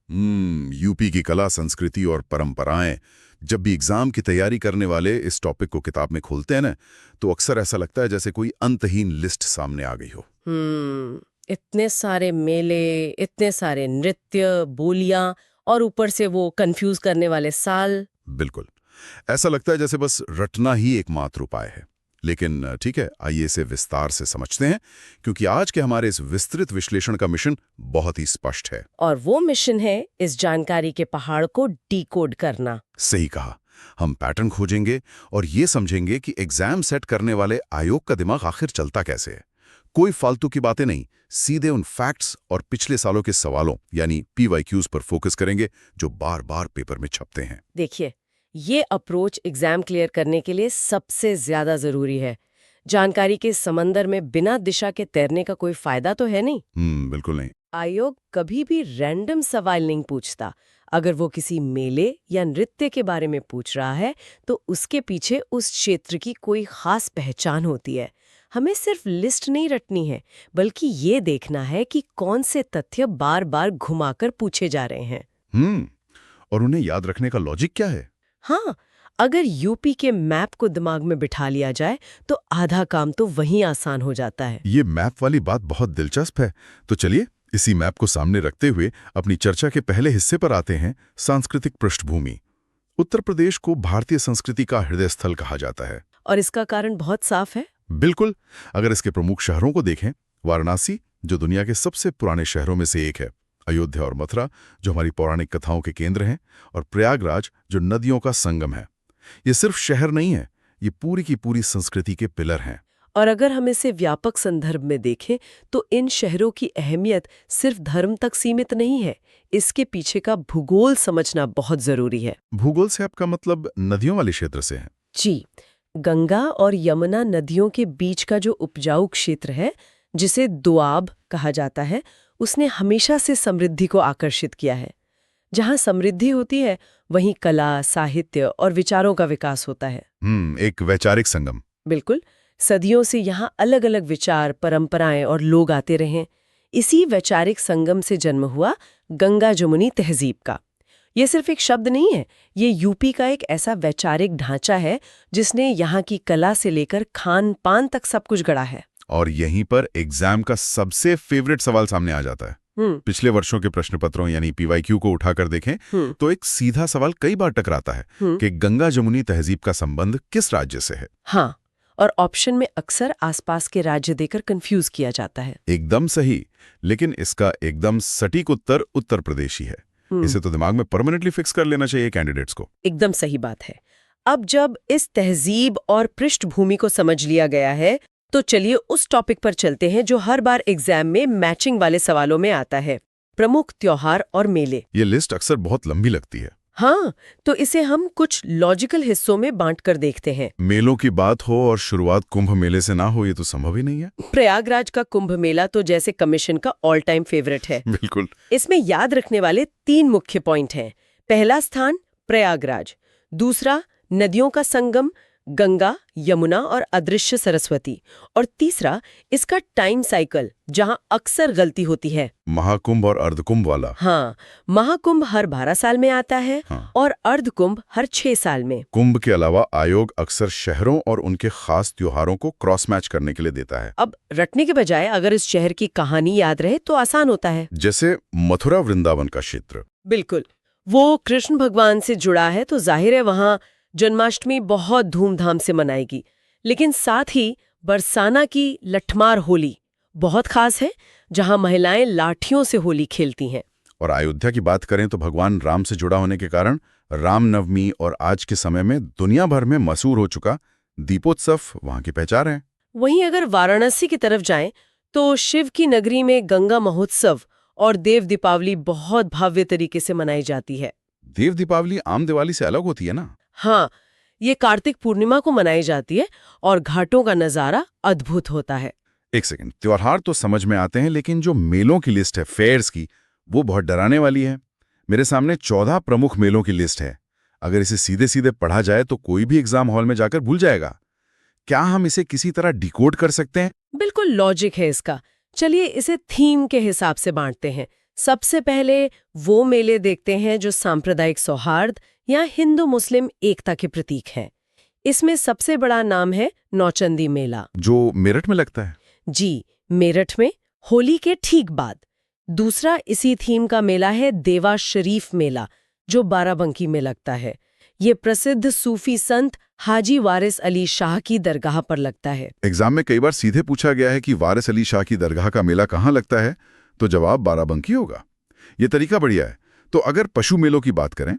UP की कला, संस्कृति और परंपराएं। जब भी एग्जाम की तैयारी करने वाले इस टॉपिक को किताब में खोलते हैं ना, तो अक्सर ऐसा लगता है जैसे कोई अंतहीन लिस्ट सामने आ गई हो। इतने सारे मेले, इतने सारे नृत्य, बोलियां और ऊपर से वो कंफ्यूज करने वाले साल। बिल्कुल, ऐसा लगता है जैसे बस रटना ही एकमात्र उपाय है। लेकिन ठीक है, आइए इसे विस्तार से समझते हैं, क्योंकि आज के हमारे इस विस्तृत विश्लेषण का मिशन बहुत ही स्पष्ट है। और वो मिशन है इस जानकारी के पहाड़ को डिकोड करना। सही कहा। हम पैटर्न खोजेंगे और ये समझेंगे कि एग्जाम सेट करने वाले आयोग का दिमाग आखिर चलता कैसे है। कोई फालतू की बातें नहीं, सीधे उन फैक्ट्स और पिछले सालों के सवालों यानी PYQs पर फोकस करेंगे जो बार बार पेपर में छपते हैं। देखिए, ये अप्रोच एग्जाम क्लियर करने के लिए सबसे ज्यादा जरूरी है। जानकारी के समंदर में बिना दिशा के तैरने का कोई फायदा तो है नहीं। बिल्कुल नहीं। आयोग कभी भी रैंडम सवाल नहीं पूछता। अगर वो किसी मेले या नृत्य के बारे में पूछ रहा है, तो उसके पीछे उस क्षेत्र की कोई खास पहचान होती है। हमें सिर्फ लिस्ट नहीं रटनी है, बल्कि ये देखना है कि कौन से तथ्य बार बार घुमाकर पूछे जा रहे हैं। और उन्हें याद रखने का लॉजिक क्या है? हाँ, अगर यूपी के मैप को दिमाग में बिठा लिया जाए, तो आधा काम तो वहीं आसान हो जाता है। ये मैप वाली बात बहुत दिलचस्प है। तो चलिए इसी मैप को सामने रखते हुए अपनी चर्चा के पहले हिस्से पर आते हैं, सांस्कृतिक पृष्ठभूमि। उत्तर प्रदेश को भारतीय संस्कृति का हृदय स्थल कहा जाता है। और इसका कारण बहुत साफ है। बिल्कुल। अगर इसके प्रमुख शहरों को देखें, वाराणसी जो दुनिया के सबसे पुराने शहरों में से एक है, अयोध्या और मथुरा जो हमारी पौराणिक कथाओं के केंद्र हैं, और प्रयागराज जो नदियों का संगम है। ये सिर्फ शहर नहीं है, ये पूरी की पूरी संस्कृति के पिलर हैं। और अगर हम इसे व्यापक संदर्भ में देखें, तो इन शहरों की अहमियत सिर्फ धर्म तक सीमित नहीं है। इसके पीछे का भूगोल समझना बहुत जरूरी है। भूगोल से आपका मतलब नदियों वाले क्षेत्र से है? जी, गंगा और यमुना नदियों के बीच का जो उपजाऊ क्षेत्र है, जिसे दोआब कहा जाता है, उसने हमेशा से समृद्धि को आकर्षित किया है। जहाँ समृद्धि होती है, वहीं कला, साहित्य और विचारों का विकास होता है। एक वैचारिक संगम। बिल्कुल। सदियों से यहाँ अलग अलग विचार, परंपराएं और लोग आते रहे। इसी वैचारिक संगम से जन्म हुआ गंगा जमुनी तहजीब का। ये सिर्फ एक शब्द नहीं है, ये यूपी का एक ऐसा वैचारिक ढांचा है जिसने यहाँ की कला से लेकर खान पान तक सब कुछ गढ़ा है। और यहीं पर एग्जाम का सबसे फेवरेट सवाल सामने आ जाता है। पिछले वर्षों के प्रश्न पत्रों यानी PYQ को उठाकर देखें तो एक सीधा सवाल कई बार टकराता है कि गंगा जमुनी तहजीब का संबंध किस राज्य से है। हाँ, और ऑप्शन में अक्सर आसपास के राज्य देकर कंफ्यूज किया जाता है। एकदम सही, लेकिन इसका एकदम सटीक उत्तर उत्तर प्रदेश ही है। इसे तो दिमाग में परमानेंटली फिक्स कर लेना चाहिए कैंडिडेट्स को। एकदम सही बात है। अब जब इस तहजीब और पृष्ठभूमि को समझ लिया गया है, तो चलिए उस टॉपिक पर चलते हैं जो हर बार एग्जाम में मैचिंग वाले सवालों में आता है, प्रमुख त्योहार और मेले। ये लिस्ट अक्सर बहुत लंबी लगती है। हाँ, तो इसे हम कुछ लॉजिकल हिस्सों में बांटकर देखते हैं। मेलों की बात हो और शुरुआत कुंभ मेले से ना हो, ये तो संभव ही नहीं है। प्रयागराज का कुंभ मेला तो जैसे कमीशन का ऑल टाइम फेवरेट है। बिल्कुल। इसमें याद रखने वाले 3 मुख्य पॉइंट हैं। पहला स्थान प्रयागराज, दूसरा नदियों का संगम गंगा, यमुना और अदृश्य सरस्वती, और तीसरा इसका टाइम साइकिल जहां अक्सर गलती होती है, महाकुंभ और अर्धकुंभ वाला। हाँ, महाकुंभ हर 12 साल में आता है। हाँ। और अर्धकुंभ हर 6 साल में। कुंभ के अलावा आयोग अक्सर शहरों और उनके खास त्योहारों को क्रॉस मैच करने के लिए देता है। अब रटने के बजाय अगर इस शहर की कहानी याद रहे तो आसान होता है। जैसे मथुरा वृंदावन का क्षेत्र। बिल्कुल, वो कृष्ण भगवान से जुड़ा है, तो जाहिर है वहां जन्माष्टमी बहुत धूमधाम से मनाएगी। लेकिन साथ ही बरसाना की लठमार होली बहुत खास है, जहां महिलाएं लाठियों से होली खेलती हैं। और अयोध्या की बात करें तो भगवान राम से जुड़ा होने के कारण रामनवमी और आज के समय में दुनिया भर में मशहूर हो चुका दीपोत्सव वहां की पहचान है। वहीं अगर वाराणसी की तरफ जाएं तो शिव की नगरी में गंगा महोत्सव और देव दीपावली बहुत भव्य तरीके से मनाई जाती है। देव दीपावली आम दिवाली से अलग होती है ना? हाँ, ये कार्तिक पूर्णिमा को मनाई जाती है और घाटों का नजारा अद्भुत होता है। एक सेकंड, त्योहार तो समझ में आते हैं, लेकिन जो मेलों की लिस्ट है फेयर्स की, वो बहुत डराने वाली है। मेरे सामने 14 प्रमुख मेलों की लिस्ट है। अगर इसे सीधे सीधे पढ़ा जाए तो कोई भी एग्जाम हॉल में जाकर भूल जाएगा। क्या हम इसे किसी तरह डिकोड कर सकते हैं? बिल्कुल लॉजिक है इसका। चलिए इसे थीम के हिसाब से बांटते हैं। सबसे पहले वो मेले देखते हैं जो सांप्रदायिक सौहार्द या हिंदू मुस्लिम एकता के प्रतीक हैं। इसमें सबसे बड़ा नाम है नौचंदी मेला, जो मेरठ में लगता है। जी, मेरठ में होली के ठीक बाद। दूसरा इसी थीम का मेला है देवा शरीफ मेला, जो बाराबंकी में लगता है। ये प्रसिद्ध सूफी संत हाजी वारिस अली शाह की दरगाह पर लगता है। एग्जाम में कई बार सीधे पूछा गया है कि वारिस अली शाह की दरगाह का मेला कहाँ लगता है, तो जवाब बाराबंकी होगा। ये तरीका बढ़िया है। तो अगर पशु मेलों की बात करें,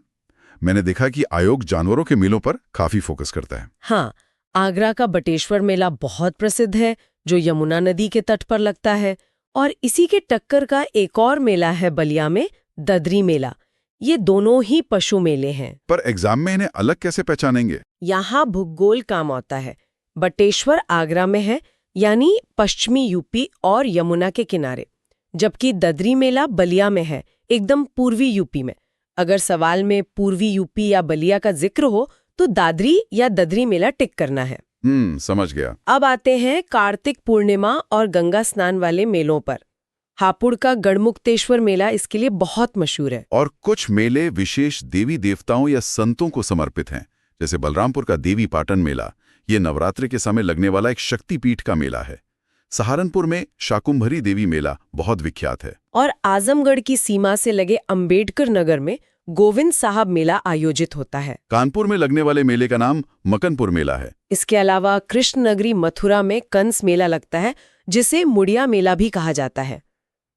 मैंने देखा कि आयोग जानवरों के मेलों पर काफी फोकस करता है। हाँ, आगरा का बटेश्वर मेला बहुत प्रसिद्ध है, जो यमुना नदी के तट पर लगता है। और इसी के टक्कर का एक और मेला है बलिया में, ददरी मेला। ये दोनों ही पशु मेले हैं। पर एग्जाम में इन्हें अलग कैसे पहचानेंगे? यहाँ भूगोल काम आता है। बटेश्वर आगरा में है, यानी पश्चिमी यूपी और यमुना के किनारे, जबकि ददरी मेला बलिया में है, एकदम पूर्वी यूपी में। अगर सवाल में पूर्वी यूपी या बलिया का जिक्र हो तो दादरी या ददरी मेला टिक करना है। समझ गया। अब आते हैं कार्तिक पूर्णिमा और गंगा स्नान वाले मेलों पर। हापुड़ का गढ़मुक्तेश्वर मेला इसके लिए बहुत मशहूर है। और कुछ मेले विशेष देवी देवताओं या संतों को समर्पित हैं, जैसे बलरामपुर का देवी पाटन मेला। ये नवरात्रि के समय लगने वाला एक शक्तिपीठ का मेला है। सहारनपुर में शाकुंभरी देवी मेला बहुत विख्यात है। और आजमगढ़ की सीमा से लगे अंबेडकर नगर में गोविंद साहब मेला आयोजित होता है। कानपुर में लगने वाले मेले का नाम मकनपुर मेला है। इसके अलावा कृष्ण नगरी मथुरा में कंस मेला लगता है, जिसे मुड़िया मेला भी कहा जाता है।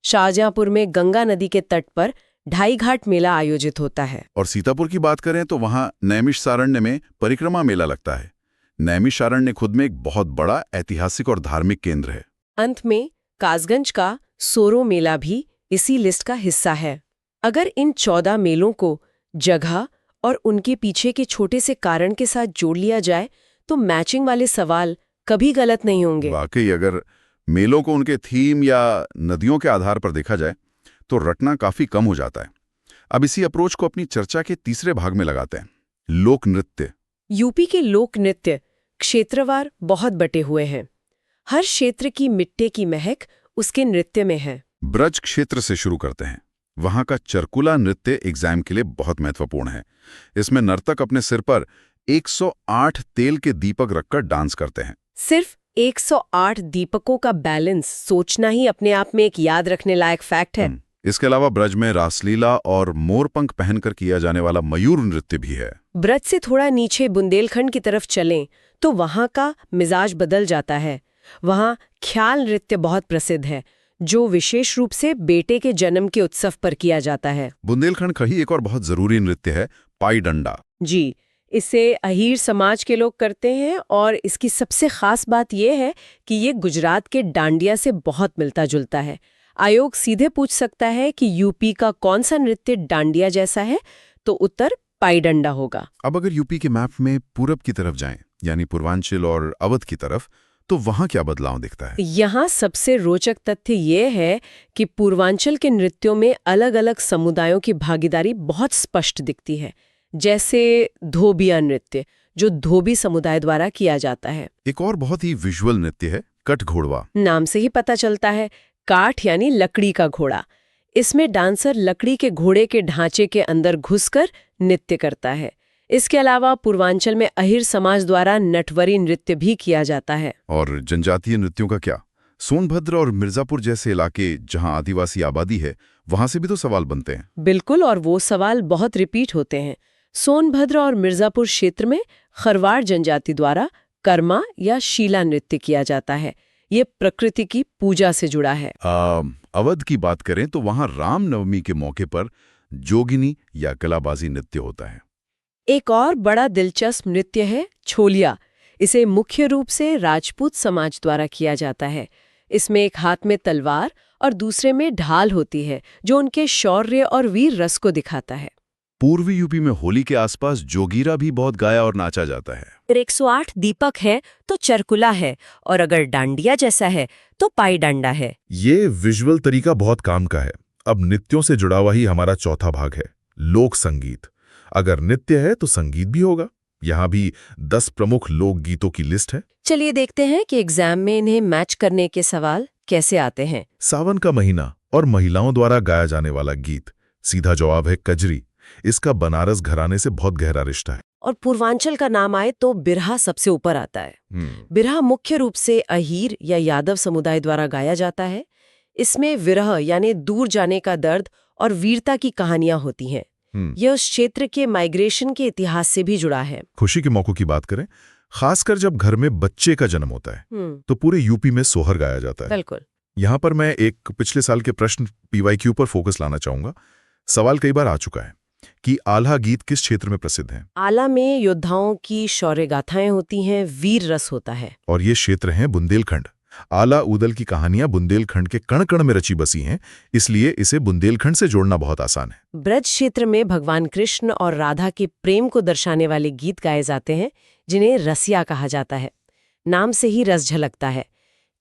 शाहजहांपुर में गंगा नदी के तट पर ढाई घाट मेला आयोजित होता है। और सीतापुर की बात करें तो वहां नैमिषारण्य में परिक्रमा मेला लगता है। नैमिषारण्य खुद में एक बहुत बड़ा ऐतिहासिक और धार्मिक केंद्र है। अंत में कासगंज का सोरो मेला भी इसी लिस्ट का हिस्सा है। अगर इन 14 मेलों को जगह और उनके पीछे के छोटे से कारण के साथ जोड़ लिया जाए तो मैचिंग वाले सवाल कभी गलत नहीं होंगे। वाकई अगर मेलों को उनके थीम या नदियों के आधार पर देखा जाए तो रटना काफी कम हो जाता है। अब इसी अप्रोच को अपनी चर्चा के तीसरे भाग में लगाते हैं, लोक नृत्य। यूपी के लोक नृत्य क्षेत्रवार बहुत बटे हुए हैं। हर क्षेत्र की मिट्टी की महक उसके नृत्य में है। ब्रज क्षेत्र से शुरू करते हैं। वहां का चरकुला नृत्य एग्जाम के लिए बहुत महत्वपूर्ण है। इसमें नर्तक अपने सिर पर 108 तेल के दीपक रखकर डांस करते हैं। सिर्फ 108 दीपकों का बैलेंस सोचना ही अपने आप में एक याद रखने लायक फैक्ट है। इसके अलावा ब्रज में रासलीला और मोरपंख पहनकर किया जाने वाला मयूर नृत्य भी है। ब्रज से थोड़ा नीचे बुंदेलखंड की तरफ चलें तो वहां का मिजाज बदल जाता है। वहां ख्याल नृत्य बहुत प्रसिद्ध है, जो विशेष रूप से बेटे के जन्म के उत्सव पर किया जाता है। बुंदेलखंड का ही एक और बहुत जरूरी नृत्य है पाई डंडा। जी, इसे अहीर समाज के लोग करते हैं और इसकी सबसे खास बात यह है कि ये गुजरात के डांडिया से बहुत मिलता जुलता है। आयोग सीधे पूछ सकता है कि यूपी का कौन सा नृत्य डांडिया जैसा है, तो उत्तर पाई डंडा होगा। अब अगर यूपी के मैप में पूरब की तरफ जाएं, यानी पूर्वांचल और अवध की तरफ, तो वहां क्या बदलाव दिखता है? यहाँ सबसे रोचक तथ्य ये है कि पूर्वांचल के नृत्यों में अलग अलग समुदायों की भागीदारी बहुत स्पष्ट दिखती है। जैसे धोबिया नृत्य, जो धोबी समुदाय द्वारा किया जाता है। एक और बहुत ही विजुअल नृत्य है कट घोड़वा। नाम से ही पता चलता है, काठ यानी लकड़ी का घोड़ा। इसमें डांसर लकड़ी के घोड़े के ढांचे के अंदर घुसकर नृत्य करता है। इसके अलावा पूर्वांचल में अहिर समाज द्वारा नटवरी नृत्य भी किया जाता है। और जनजातीय नृत्यों का क्या? सोनभद्र और मिर्जापुर जैसे इलाके जहां आदिवासी आबादी है, वहां से भी तो सवाल बनते हैं। बिल्कुल, और वो सवाल बहुत रिपीट होते हैं। सोनभद्र और मिर्जापुर क्षेत्र में खरवाड़ जनजाति द्वारा कर्मा या शीला नृत्य किया जाता है। ये प्रकृति की पूजा से जुड़ा है। अवध की बात करें तो वहां रामनवमी के मौके पर जोगिनी या कलाबाजी नृत्य होता है। एक और बड़ा दिलचस्प नृत्य है छोलिया। इसे मुख्य रूप से राजपूत समाज द्वारा किया जाता है। इसमें एक हाथ में तलवार और दूसरे में ढाल होती है, जो उनके शौर्य और वीर रस को दिखाता है। पूर्वी यूपी में होली के आसपास जोगीरा भी बहुत गाया और नाचा जाता है। 108 दीपक है तो चरकुला है, और अगर डांडिया जैसा है तो पाई डंडा है। ये विजुअल तरीका बहुत काम का है। अब नृत्यों से जुड़ा हुआ ही हमारा चौथा भाग है, लोक संगीत। अगर नृत्य है तो संगीत भी होगा। यहाँ भी 10 प्रमुख लोकगीतों की लिस्ट है। चलिए देखते हैं कि एग्जाम में इन्हें मैच करने के सवाल कैसे आते हैं। सावन का महीना और महिलाओं द्वारा गाया जाने वाला गीत। सीधा जवाब है कजरी। इसका बनारस घराने से बहुत गहरा रिश्ता है। और पूर्वांचल का नाम आए तो बिरहा सबसे ऊपर आता है। बिरहा मुख्य रूप से अहीर या यादव समुदाय द्वारा गाया जाता है। इसमें विरह यानी दूर जाने का दर्द और वीरता की कहानियां होती हैं। यह उस क्षेत्र के माइग्रेशन के इतिहास से भी जुड़ा है। खुशी के मौकों की बात करें, खासकर जब घर में बच्चे का जन्म होता है तो पूरे यूपी में सोहर गाया जाता है। बिल्कुल। यहाँ पर मैं एक पिछले साल के प्रश्न PYQ पर फोकस लाना चाहूंगा। सवाल कई बार आ चुका है कि आल्हा गीत किस क्षेत्र में प्रसिद्ध है। आला में योद्धाओं की शौर्य गाथाएं होती हैं, वीर रस होता है। और ये क्षेत्र है बुंदेलखंड। आला उदल की कहानियां बुंदेलखंड के कण कण में रची बसी हैं, इसलिए इसे बुंदेलखंड से जोड़ना बहुत आसान है। ब्रज क्षेत्र में भगवान कृष्ण और राधा के प्रेम को दर्शाने वाले गीत गाए जाते हैं, जिन्हें रसिया कहा जाता है। नाम से ही रस झलकता है।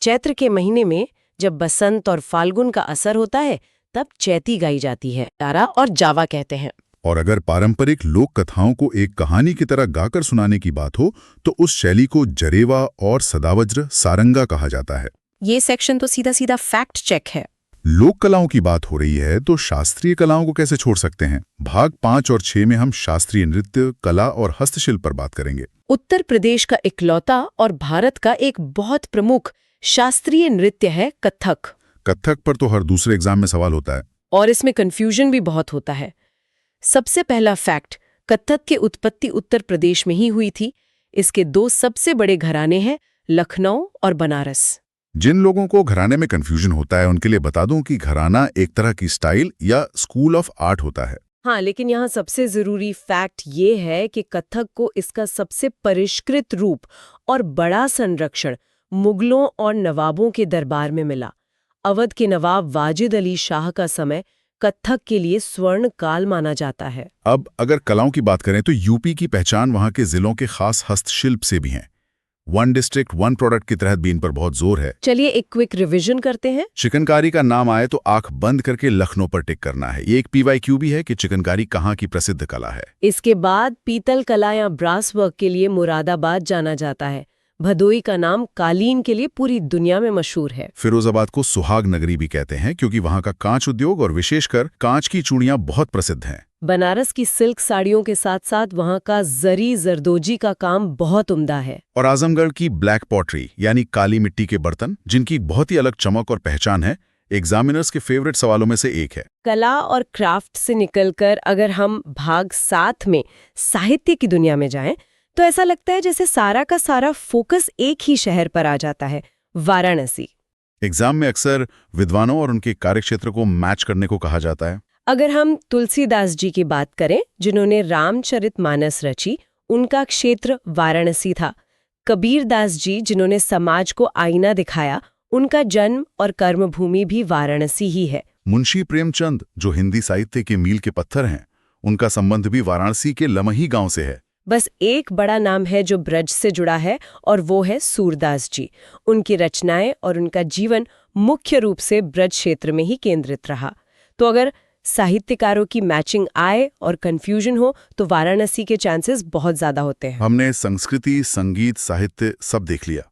चैत्र के महीने में जब बसंत और फाल्गुन का असर होता है, तब चैती गाई जाती है। तारा और जावा कहते हैं। और अगर पारंपरिक लोक कथाओं को एक कहानी की तरह गाकर सुनाने की बात हो तो उस शैली को जरेवा और सदावज्र सारंगा कहा जाता है। ये सेक्शन तो सीधा सीधा फैक्ट चेक है। लोक कलाओं की बात हो रही है तो शास्त्रीय कलाओं को कैसे छोड़ सकते हैं। भाग 5 और 6 में हम शास्त्रीय नृत्य, कला और हस्तशिल्प पर बात करेंगे। उत्तर प्रदेश का इकलौता और भारत का एक बहुत प्रमुख शास्त्रीय नृत्य है कथक। कथक पर तो हर दूसरे एग्जाम में सवाल होता है और इसमें कंफ्यूजन भी बहुत होता है। सबसे पहला फैक्ट, कथक की उत्पत्ति उत्तर प्रदेश में ही हुई थी। इसके 2 सबसे बड़े घराने हैं, लखनऊ और बनारस। जिन लोगों को घराने में कंफ्यूजन होता है उनके लिए बता दूं कि घराना एक तरह की स्टाइल या स्कूल ऑफ आर्ट होता है। हाँ, लेकिन यहाँ सबसे जरूरी फैक्ट ये है कि कथक को इसका सबसे परिष्कृत रूप और बड़ा संरक्षण मुगलों और नवाबों के दरबार में मिला। अवध के नवाब वाजिद अली शाह का समय कथक के लिए स्वर्ण काल माना जाता है। अब अगर कलाओं की बात करें तो यूपी की पहचान वहां के जिलों के खास हस्तशिल्प से भी है। 1 डिस्ट्रिक्ट 1 प्रोडक्ट की तहत भी इन पर बहुत जोर है। चलिए एक क्विक रिवीजन करते हैं। चिकनकारी का नाम आए तो आंख बंद करके लखनऊ पर टिक करना है। ये एक PYQ भी है कि चिकनकारी कहाँ की प्रसिद्ध कला है। इसके बाद पीतल कला या ब्रास वर्क के लिए मुरादाबाद जाना जाता है। भदोई का नाम कालीन के लिए पूरी दुनिया में मशहूर है। फिरोजाबाद को सुहाग नगरी भी कहते हैं क्योंकि वहां का कांच उद्योग और विशेषकर कांच की चूड़ियां बहुत प्रसिद्ध हैं। बनारस की सिल्क साड़ियों के साथ साथ वहां का जरी जरदोजी का काम बहुत उम्दा है। और आजमगढ़ की ब्लैक पॉटरी यानी काली मिट्टी के बर्तन, जिनकी बहुत ही अलग चमक और पहचान है, एग्जामिनर्स के फेवरेट सवालों में से एक है। कला और क्राफ्ट से निकलकर अगर हम भाग 7 में साहित्य की दुनिया में जाएं, तो ऐसा लगता है जैसे सारा का सारा फोकस एक ही शहर पर आ जाता है, वाराणसी। एग्जाम में अक्सर विद्वानों और उनके कार्यक्षेत्र को मैच करने को कहा जाता है। अगर हम तुलसीदास जी की बात करें, जिन्होंने रामचरितमानस रची, उनका क्षेत्र वाराणसी था। कबीर दास जी, जिन्होंने समाज को आईना दिखाया, उनका जन्म और कर्मभूमि भी वाराणसी ही है। मुंशी प्रेमचंद, जो हिंदी साहित्य के मील के पत्थर हैं, उनका संबंध भी वाराणसी के लमही गांव से है। बस एक बड़ा नाम है जो ब्रज से जुड़ा है, और वो है सूरदास जी। उनकी रचनाएं और उनका जीवन मुख्य रूप से ब्रज क्षेत्र में ही केंद्रित रहा। तो अगर साहित्यकारों की मैचिंग आए और कंफ्यूजन हो तो वाराणसी के चांसेस बहुत ज्यादा होते हैं। हमने संस्कृति, संगीत, साहित्य सब देख लिया,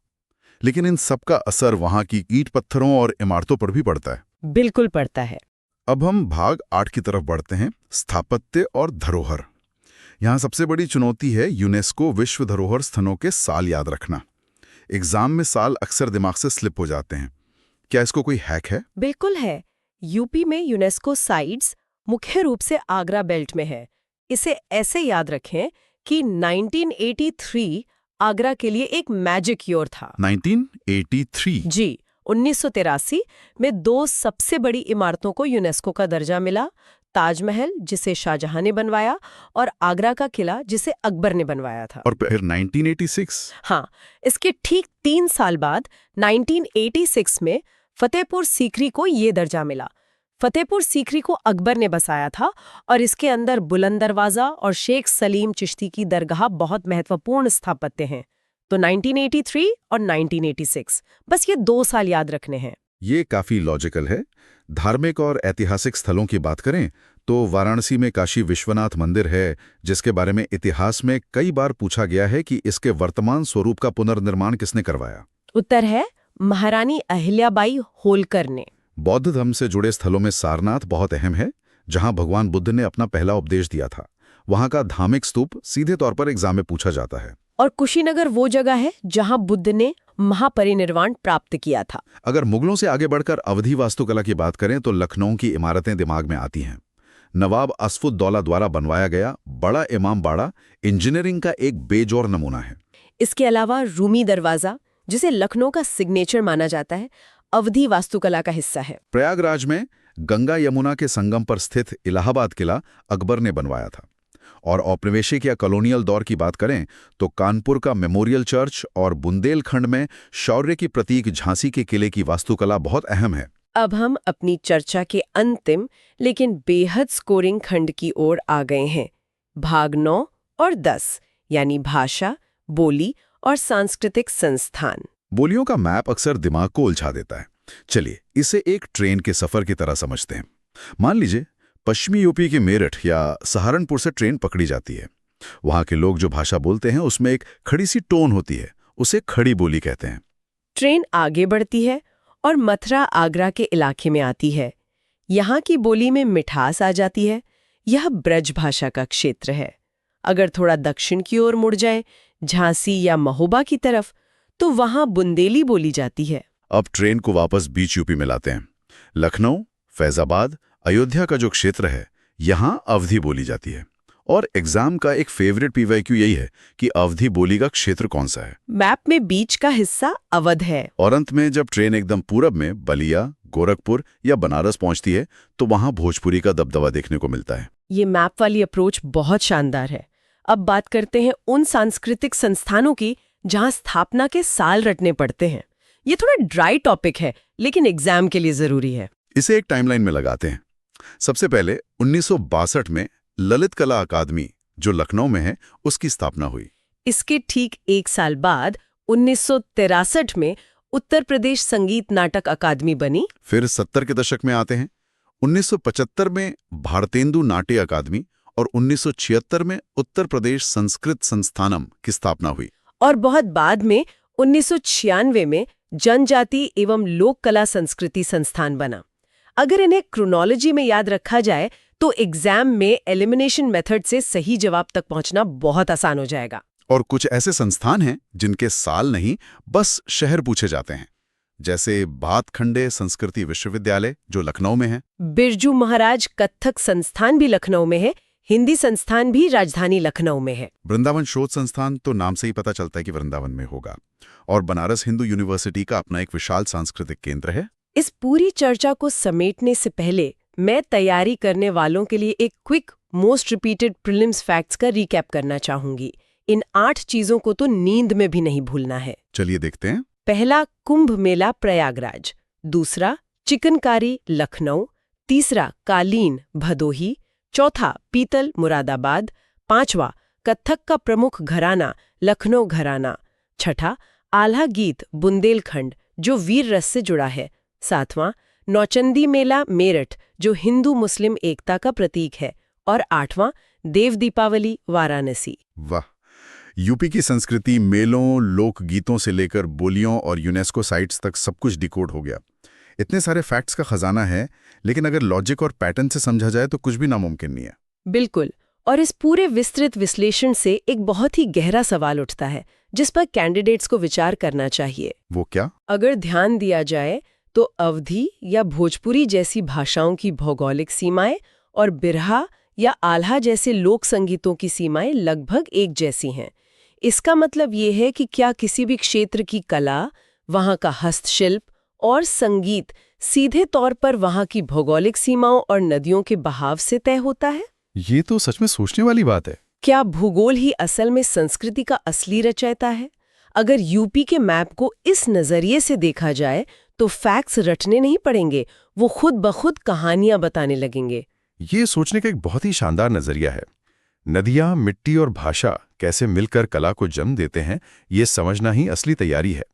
लेकिन इन सब का असर वहां की ईंट पत्थरों और इमारतों पर भी पड़ता है। बिल्कुल पड़ता है। अब हम भाग 8 की तरफ बढ़ते हैं, स्थापत्य और धरोहर। यहाँ सबसे बड़ी चुनौती है यूनेस्को विश्व धरोहर स्थलों के साल याद रखना। एग्जाम में साल अक्सर दिमाग से स्लिप हो जाते हैं। क्या इसको कोई हैक है? बिल्कुल है। यूपी में यूनेस्को साइट्स मुख्य रूप से आगरा बेल्ट में है। इसे ऐसे याद रखें कि 1983 आगरा के लिए एक मैजिक ईयर था। 1983? जी। 1983 में 2 सबसे बड़ी इमारतों को यूनेस्को का दर्जा मिला, ताजमहल जिसे शाहजहां ने बनवाया और आगरा का किला जिसे अकबर ने बनवाया था। और फिर 1986? हाँ, इसके ठीक 3 साल बाद 1986 में फतेहपुर सीकरी को ये दर्जा मिला। फतेहपुर सीकरी को अकबर ने बसाया था और इसके अंदर बुलंद दरवाजा और शेख सलीम चिश्ती की दरगाह बहुत महत्वपूर्ण स्थापत्य हैं। तो 1983 और 1986, बस ये 2 साल याद रखने हैं। ये काफी लॉजिकल है। धार्मिक और ऐतिहासिक स्थलों की बात करें तो वाराणसी में काशी विश्वनाथ मंदिर है, जिसके बारे में इतिहास में कई बार पूछा गया है कि इसके वर्तमान स्वरूप का पुनर्निर्माण किसने करवाया। उत्तर है महारानी अहिल्याबाई होलकर ने। बौद्ध धर्म से जुड़े स्थलों में सारनाथ बहुत अहम है, जहां भगवान बुद्ध ने अपना पहला उपदेश दिया था। वहां का धार्मिक स्तूप सीधे तौर पर एग्जाम में पूछा जाता है। और कुशीनगर वो जगह है जहां बुद्ध ने महापरिनिर्वाण प्राप्त किया था। अगर मुगलों से आगे बढ़कर अवधी वास्तुकला की बात करें तो लखनऊ की इमारतें दिमाग में आती हैं। नवाब असफुद्दौला द्वारा बनवाया गया बड़ा इमाम बाड़ा इंजीनियरिंग का एक बेजोड़ नमूना है। इसके अलावा रूमी दरवाजा, जिसे लखनऊ का सिग्नेचर माना जाता है, अवधी वास्तुकला का हिस्सा है। प्रयागराज में गंगा यमुना के संगम पर स्थित इलाहाबाद किला अकबर ने बनवाया था। और औपनिवेशिक या कॉलोनियल दौर की बात करें तो कानपुर का मेमोरियल चर्च और बुंदेलखंड में शौर्य की प्रतीक झांसी के किले की वास्तुकला बहुत अहम है। अब हम अपनी चर्चा के अंतिम लेकिन बेहद स्कोरिंग खंड की ओर आ गए हैं। भाग 9 और 10 यानी भाषा, बोली और सांस्कृतिक संस्थान। बोलियों का मैप अक्सर दिमाग को उलझा देता है। चलिए इसे एक ट्रेन के सफर की तरह समझते हैं। मान लीजिए पश्चिमी यूपी के मेरठ या सहारनपुर से ट्रेन पकड़ी जाती है। वहां के लोग जो भाषा बोलते हैं उसमें एक खड़ी सी टोन होती है, उसे खड़ी बोली कहते हैं। ट्रेन आगे बढ़ती है और मथुरा आगरा के इलाके में आती है। यहाँ की बोली में मिठास आ जाती है। यह ब्रज भाषा का क्षेत्र है। अगर थोड़ा दक्षिण की ओर मुड़ जाए, झांसी या महोबा की तरफ, तो वहां बुंदेली बोली जाती है। अब ट्रेन को वापस बीच यूपी में लाते हैं। लखनऊ, फैजाबाद, अयोध्या का जो क्षेत्र है, यहां अवधी बोली जाती है। और एग्जाम का एक फेवरेट पीवाईक्यू यही है कि अवधी बोली का क्षेत्र कौन सा है। मैप में बीच का हिस्सा अवध है। और अंत में जब ट्रेन एकदम पूरब में बलिया, गोरखपुर या बनारस पहुंचती है तो वहां भोजपुरी का दबदबा देखने को मिलता है। ये मैप वाली अप्रोच बहुत शानदार है। अब बात करते हैं उन सांस्कृतिक संस्थानों की जहां स्थापना के साल रटने पड़ते हैं। ये थोड़ा ड्राई टॉपिक है, लेकिन एग्जाम के लिए जरूरी है। इसे एक टाइमलाइन में लगाते हैं। सबसे पहले 1962 में ललित कला अकादमी, जो लखनऊ में है, उसकी स्थापना हुई। इसके ठीक एक साल बाद 1963 में उत्तर प्रदेश संगीत नाटक अकादमी बनी। फिर 70 के दशक में आते हैं। 1975 में भारतेंदु नाट्य अकादमी और 1976 में उत्तर प्रदेश संस्कृत संस्थानम की स्थापना हुई। और बहुत बाद में 1996 में जनजाति एवं लोक कला संस्कृति संस्थान बना। अगर इन्हें क्रोनोलॉजी में याद रखा जाए तो एग्जाम में एलिमिनेशन मेथड से सही जवाब तक पहुंचना बहुत आसान हो जाएगा। और कुछ ऐसे संस्थान हैं जिनके साल नहीं, बस शहर पूछे जाते हैं, जैसे भातखंडे संस्कृति विश्वविद्यालय जो लखनऊ में है। बिरजू महाराज कत्थक संस्थान भी लखनऊ में है। हिंदी संस्थान भी राजधानी लखनऊ में है। वृंदावन शोध संस्थान तो नाम से ही पता चलता है कि वृंदावन में होगा। और बनारस हिंदू यूनिवर्सिटी का अपना एक विशाल सांस्कृतिक केंद्र है। इस पूरी चर्चा को समेटने से पहले मैं तैयारी करने वालों के लिए एक quick most repeated prelims facts का रिकैप करना चाहूंगी। इन 8 चीजों को तो नींद में भी नहीं भूलना है। चलिए देखते हैं। पहला, कुंभ मेला प्रयागराज। दूसरा, चिकनकारी लखनऊ। तीसरा, कालीन भदोही। चौथा, पीतल मुरादाबाद। पांचवा, कत्थक का प्रमुख घराना लखनऊ घराना। छठा, आल्हा गीत बुंदेलखंड जो वीर रस से जुड़ा है। सातवां, नौचंदी मेला मेरठ जो हिंदू मुस्लिम एकता का प्रतीक है। और आठवां, देव दीपावली वाराणसी। वाह, यूपी की संस्कृति मेलों, लोकगीतों से लेकर बोलियों और यूनेस्को साइट्स तक सब कुछ डिकोड हो गया। इतने सारे फैक्ट्स का खजाना है, लेकिन अगर लॉजिक और पैटर्न से समझा जाए तो कुछ भी नामुमकिन नहीं है। बिल्कुल। और इस पूरे विस्तृत विश्लेषण से एक बहुत ही गहरा सवाल उठता है जिस पर कैंडिडेट्स को विचार करना चाहिए। वो क्या? अगर ध्यान दिया जाए तो अवधी या भोजपुरी जैसी भाषाओं की भौगोलिक सीमाएं और बिरहा या आल्हा जैसे लोक संगीतों की सीमाएं लगभग एक जैसी हैं। इसका मतलब ये है कि क्या किसी भी क्षेत्र की कला, वहाँ का हस्तशिल्प और संगीत सीधे तौर पर वहाँ की भौगोलिक सीमाओं और नदियों के बहाव से तय होता है? ये तो सच में सोचने वाली बात है। क्या भूगोल ही असल में संस्कृति का असली रचयिता है? अगर यूपी के मैप को इस नजरिए से देखा जाए तो फैक्ट्स रटने नहीं पड़ेंगे, वो खुद ब खुद कहानियां बताने लगेंगे। ये सोचने का एक बहुत ही शानदार नजरिया है। नदियां, मिट्टी और भाषा कैसे मिलकर कला को जन्म देते हैं, ये समझना ही असली तैयारी है।